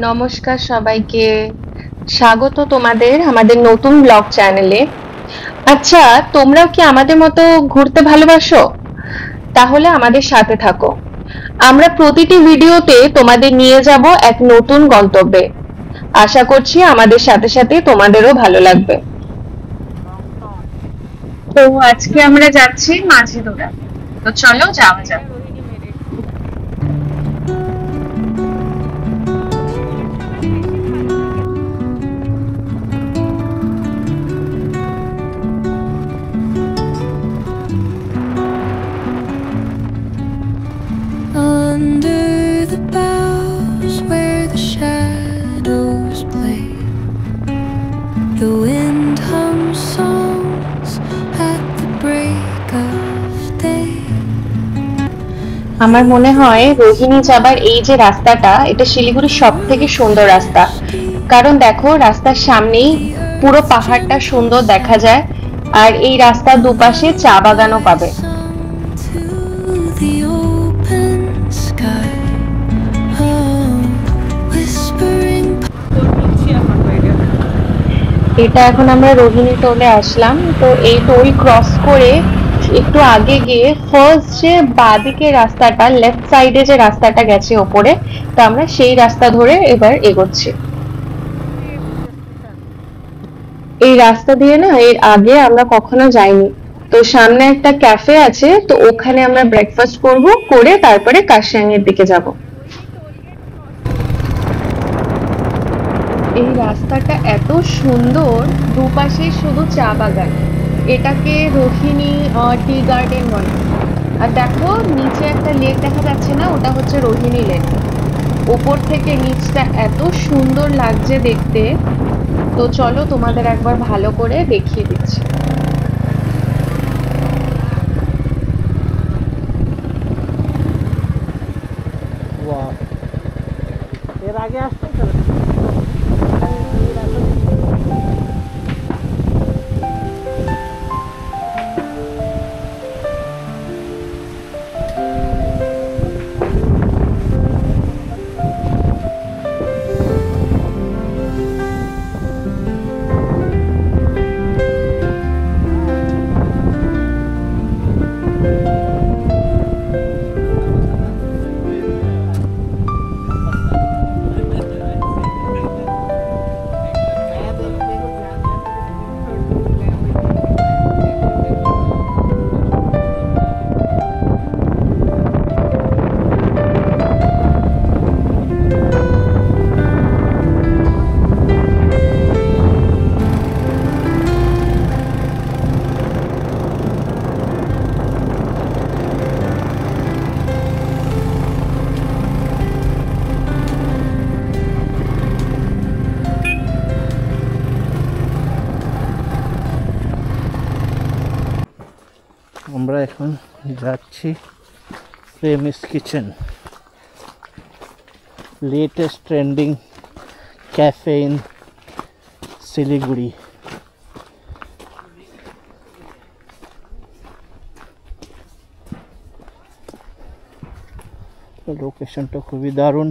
নমস্কার সবাইকে, স্বাগত তোমাদের আমাদের নতুন ব্লগ চ্যানেলে। আচ্ছা, তোমরাও কি আমাদের মতো ঘুরতে ভালোবাসো? তাহলে আমাদের সাথে থাকো। আমরা প্রতিটি ভিডিওতে তোমাদের নিয়ে যাব এক নতুন গন্তব্যে। আশা করছি আমাদের সাথে সাথে তোমাদেরও ভালো লাগবে। তো আজকে আমরা যাচ্ছি মাঝিদোড়া। তো চলো যাওয়া যাক। Under the boughs where the shadows play, the wind hums songs at the break of day. আমার মনে হয় রোহিণী যাবার এই যে রাস্তাটা, এটা শিলিগুড়ির সব থেকে সুন্দর রাস্তা। কারণ দেখো, রাস্তার সামনেই পুরো পাহাড়টা সুন্দর দেখা যায়, আর এই রাস্তার দুপাশে চা বাগানও পাবে। To the open sky, oh, whispering. এটা এখন আমরা রোহিণী টোলে আসলাম। তো এই টোল ক্রস করে একটু আগে গিয়ে ফার্স্ট যে বাঁদিকে রাস্তাটা, লেফট সাইডে যে রাস্তাটা গেছে ওপরে, তো আমরা সেই রাস্তা ধরে এবার এগোচ্ছি। এই রাস্তা দিয়ে না এর আগে আমরা কখনো যাইনি। তো সামনে একটা ক্যাফে আছে, তো ওখানে আমরা ব্রেকফাস্ট করব, করে তারপরে কাশিয়াং এর দিকে যাব। এই রাস্তাটা এত সুন্দর, দুপাশে শুধু চা বাগান। এটাকে রোহিণী টি গার্ডেন বলে। আর দেখো নিচে একটা লেক দেখা যাচ্ছে না, ওটা হচ্ছে রোহিণী লেক। ওপর থেকে নিচটা এত সুন্দর লাগছে দেখতে। তো চলো তোমাদের একবার ভালো করে দেখিয়ে দিচ্ছি। ওয়াও, এর আগে আসতে আমরা এখন যাচ্ছি premise kitchen, latest trending cafe in Siliguri. লোকেশনটা খুবই দারুণ।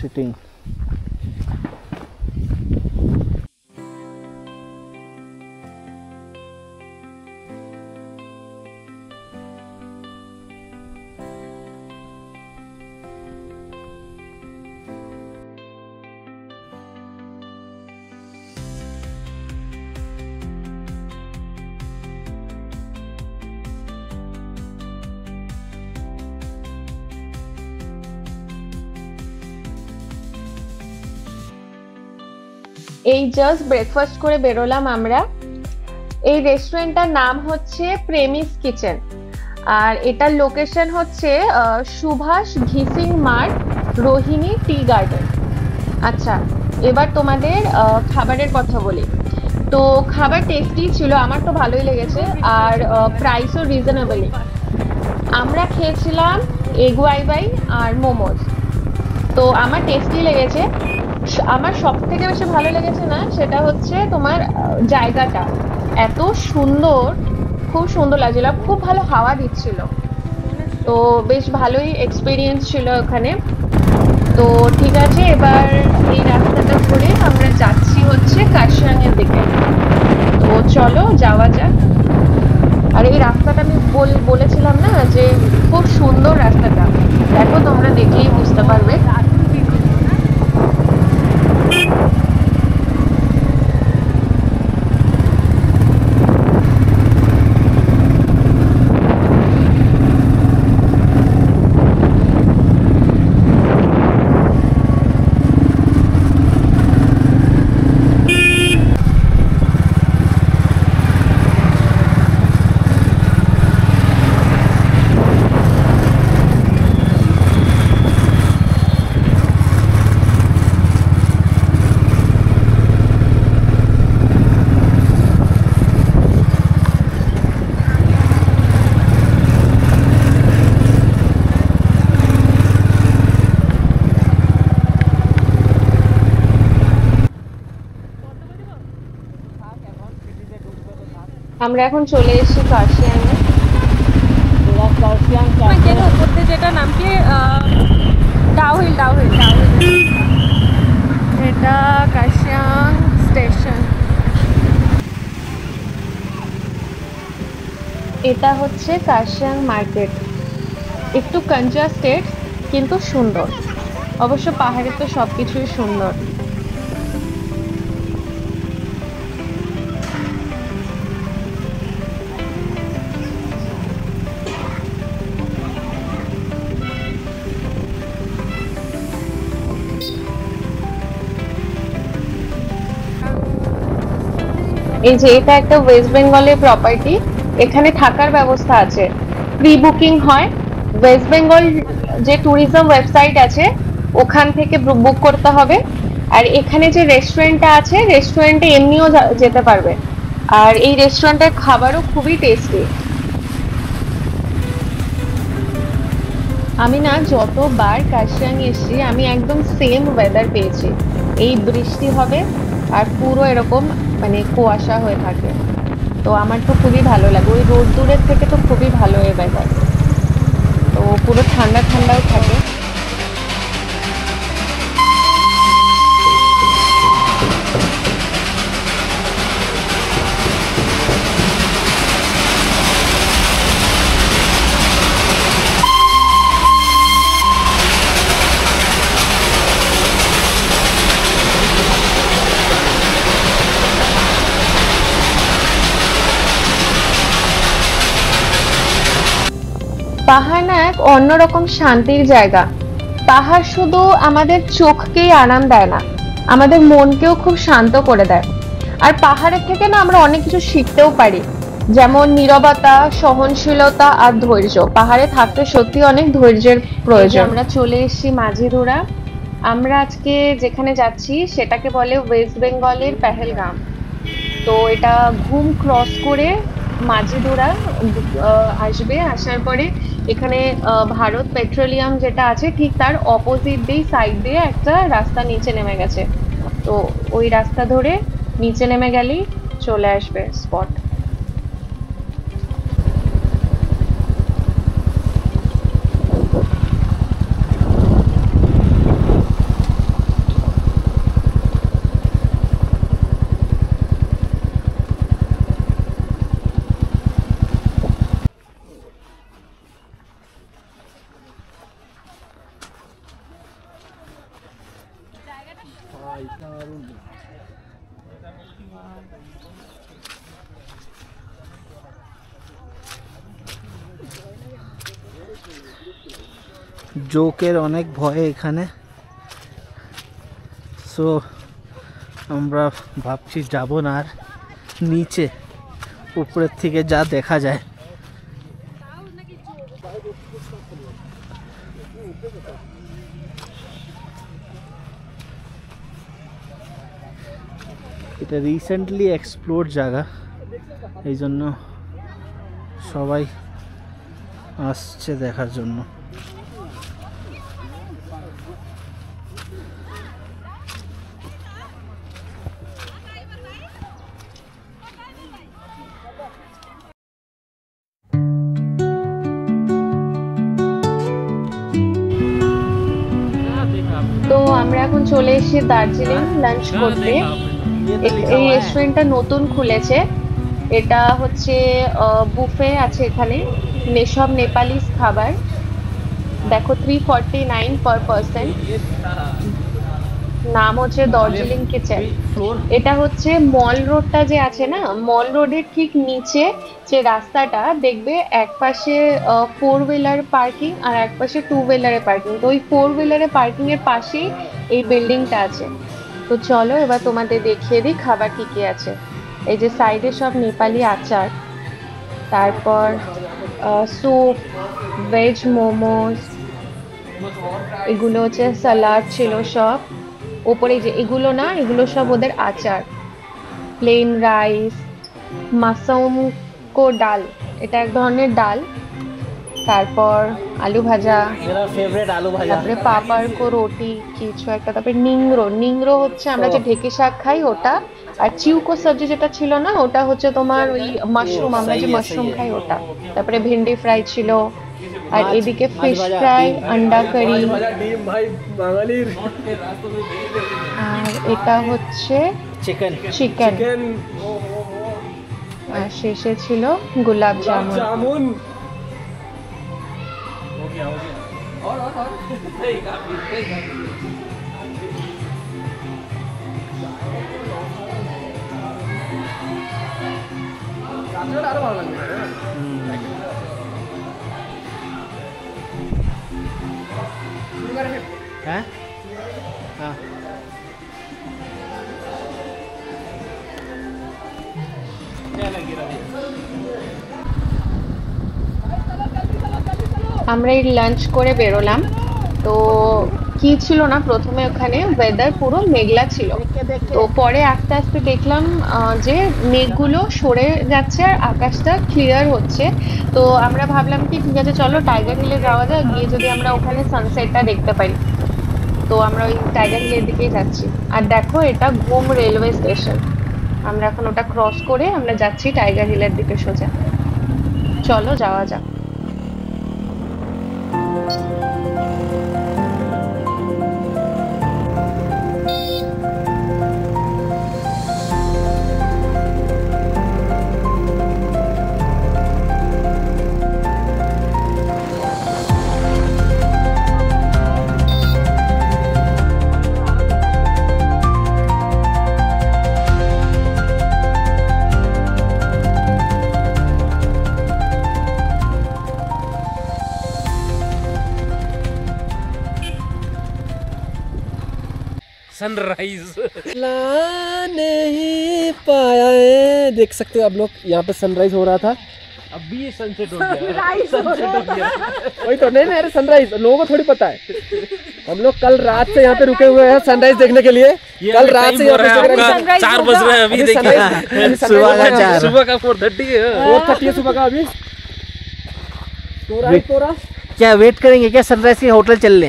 Sitting এই জাস্ট ব্রেকফাস্ট করে বেরোলাম আমরা। এই রেস্টুরেন্টটার নাম হচ্ছে প্রেমিস কিচেন, আর এটার লোকেশন হচ্ছে সুভাষ ঘিসিং মার্ট, রোহিণী টি গার্ডেন। আচ্ছা, এবার তোমাদের খাবারের কথা বলি। তো খাবার টেস্টি ছিল, আমার তো ভালোই লেগেছে, আর প্রাইসও রিজনেবলি। আমরা খেয়েছিলাম এগ ওয়াই ওয়াই আর মোমোজ। তো আমার টেস্টি লেগেছে। আমার সব থেকে বেশি ভালো লেগেছে না সেটা হচ্ছে তোমার জায়গাটা এত সুন্দর, খুব সুন্দর লাগছিল, আর খুব ভালো হাওয়া দিচ্ছিল। তো বেশ ভালোই এক্সপিরিয়েন্স ছিল ওখানে। তো ঠিক আছে, এবার এই রাস্তাটা ধরে আমরা যাচ্ছি হচ্ছে কার্শিয়াং এর দিকে। তো চলো যাওয়া যাক। আর এই রাস্তাটা আমি বলেছিলাম না যে খুব সুন্দর রাস্তাটা, দেখো তোমরা দেখলেই বুঝতে পারবে। আমরা এখন চলে এসেছি কার্শিয়াংয়ে। কেন করতে যেটা নাম কি ডাউহিল এটা কার্শিয়াং স্টেশন। এটা হচ্ছে কার্শিয়াং মার্কেট, একটু কনজাস্টেড কিন্তু সুন্দর। অবশ্য পাহাড়ে তো সবকিছুই সুন্দর। এই যে এটা একটা ওয়েস্ট বেঙ্গলের প্রপার্টি, এখানে থাকার ব্যবস্থা আছে, প্রি বুকিং হয়। ওয়েস্ট বেঙ্গল যে ট্যুরিজম ওয়েবসাইট আছে ওখান থেকে বুক করতে হবে। আর এখানে যে রেস্টুরেন্টটা আছে, রেস্টুরেন্টে এমনিও যেতে পারবে। আর এই রেস্টুরেন্টের খাবারও খুবই টেস্টি। আমি না যতবার কার্শিয়াং এসেছি আমি একদম সেম ওয়েদার পেয়েছি। এই বৃষ্টি হবে আর পুরো এরকম মানে কুয়াশা হয়ে থাকে। তো আমার তো খুবই ভালো লাগে, ওই রোদ দূরের থেকে তো খুবই ভালো এই ওয়েদার। তো পুরো ঠান্ডা ঠান্ডাও থাকে। পাহাড় না এক অন্যরকম শান্তির জায়গা। পাহাড় শুধু আমাদের চোখকেই আরাম দেয় না, আমাদের মনকেও খুব শান্ত করে দেয়। আর পাহাড়ের থেকে না আমরা অনেক কিছু শিখতেও পারি, যেমন নীরবতা, সহনশীলতা আর ধৈর্য। পাহাড়ে থাকতে সত্যি অনেক ধৈর্যের প্রয়োজন। আমরা চলে এসেছি মাঝিধুরা। আমরা আজকে যেখানে যাচ্ছি সেটাকে বলে ওয়েস্ট বেঙ্গলের পেহেলগাম। তো এটা ঘুম ক্রস করে মাঝিধুরা আসবে। আসার পরে এখানে ভারত পেট্রোলিয়াম যেটা আছে ঠিক তার অপোজিট দিয়ে সাইড দিয়ে একটা রাস্তা নিচে নেমে গেছে। তো ওই রাস্তা ধরে নিচে নেমে গেলেই চলে আসবে স্পট। জোকের অনেক ভয় এখানে, সো আমরা ভাবছি যাব না আর নিচে উপরের থেকে যা দেখা যায়। এটা রিসেন্টলি এক্সপ্লোর জায়গা, এই জন্য সবাই আসছে দেখার জন্য। এখন চলে এসেছি দার্জিলিং লাঞ্চ করতে। এই রেস্টুরেন্টটা নতুন খুলেছে। এটা হচ্ছে বুফে আছে এখানে, সব নেপালিস খাবার। দেখো 349 পার পারসন। নাম হচ্ছে দার্জিলিং কিচেন। এটা হচ্ছে মল রোডটা যে আছে না, মল রোডের ঠিক নিচে যে রাস্তাটা দেখবে, এক পাশে 4 হুইলার পার্কিং আর এক পাশে 2 হুইলারে পার্কিং। তো ওই 4 হুইলারে পার্কিং এর পাশেই এই বিল্ডিংটা আছে। তো চলো এবার তোমাদের দেখিয়ে দিই খাবার কি কি আছে। এই যে সাইডে সব নেপালি আচার, তারপর স্যুপ, ভেজ মোমোস, এগুলো হচ্ছে সালাড ছিল সব। ওপরে যে এগুলো না, এগুলো সব ওদের আচার। প্লেন রাইস, মাসাউম কো ডাল, এটা এক ধরনের ডাল। তারপর আলু ভাজা, मेरा फेवरेट आलू भाजा। তারপরে পাপার কো রুটি কিছু একটা, তারপরে নিংরো। নিংরো হচ্ছে আমরা যে ঢেকে শাক খাই ওটা। আর চিউকো সবজি যেটা ছিল না, ওটা হচ্ছে তোমার ওই মাশরুম, আমরা যে মাশরুম খাই ওটা। তারপরে ভেন্ডি ফ্রাই ছিল, আর এদিকে ফিশ ফ্রাই, আন্ডা কারি, আর এটা হচ্ছে चिकन চিকেন। আর শেষে ছিল গোলাপ জামুন। हैं? हाँ। আমরা এই লাঞ্চ করে বেরোলাম। তো কি ছিল না, প্রথমে ওখানে ওয়েদার পুরো মেঘলা ছিল। তো পরে আস্তে আস্তে দেখলাম যে মেঘগুলো সরে যাচ্ছে আর আকাশটা ক্লিয়ার হচ্ছে। তো আমরা ভাবলাম কি ঠিক আছে চলো টাইগার হিলে যাওয়া যায়, গিয়ে যদি আমরা ওখানে সানসেটটা দেখতে পাই। তো আমরা ওই টাইগার হিলের দিকেই যাচ্ছি। আর দেখো এটা ঘুম রেলওয়ে স্টেশন। আমরা এখন ওটা ক্রস করে আমরা যাচ্ছি টাইগার হিলের দিকে সোজা। চলো যাওয়া যাক। सनराइज नहीं पाया है। देख सकते हो आप लोग, यहाँ पे सनराइज हो रहा था। अभी ये सनसेट हो गया। सनसेट हो गया। वही तो, नहीं अरे सनराइज लोगों को थोड़ी पता है। हम लोग कल रात से यहाँ पे रुके हुए हैं सनराइज देखने के लिए। कल रात से यहाँ पे 4 बज रहे हैं अभी। देखिए सुबह का 4:30 है। 4:30 है सुबह का अभी। तोरा क्या वेट करेंगे क्या सनराइज के होटल चल ले?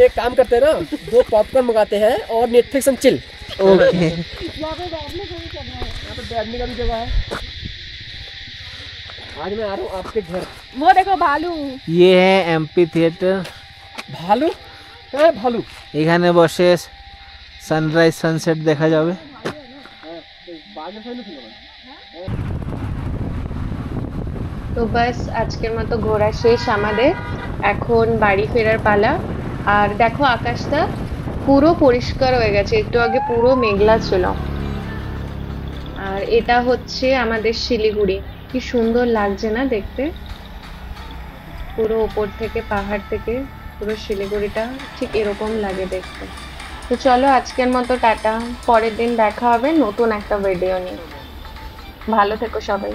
एक काम करते हैं ना, 2 पॉपकॉर्न मंगाते हैं और नेटफ्लिक्स एंड चिल। ओके। यहाँ पे बैठने का भी जगह है। आज मैं आ रहा हूँ आपके घर। वो देखो भालू। ये है एमपी थिएटर। भालू है? भालू এখানে বসে সানরাইজ সানসেট দেখা যাবে। তো বাস আজকের মতো ঘোরা শেষ আমাদের। এখন বাড়ি ফেরার পালা। আর দেখো আকাশটা পুরো পরিষ্কার হয়ে গেছে, একটু আগে পুরো মেঘলা ছিল। আর এটা হচ্ছে আমাদের শিলিগুড়ি। কি সুন্দর লাগছে না দেখতে, পুরো উপর থেকে পাহাড় থেকে পুরো শিলিগুড়িটা ঠিক এরকম লাগে দেখতে। তো চলো আজকের মতো টাটা, পরের দিন দেখা হবে নতুন একটা ভিডিও নিয়ে। ভালো থেকো সবাই।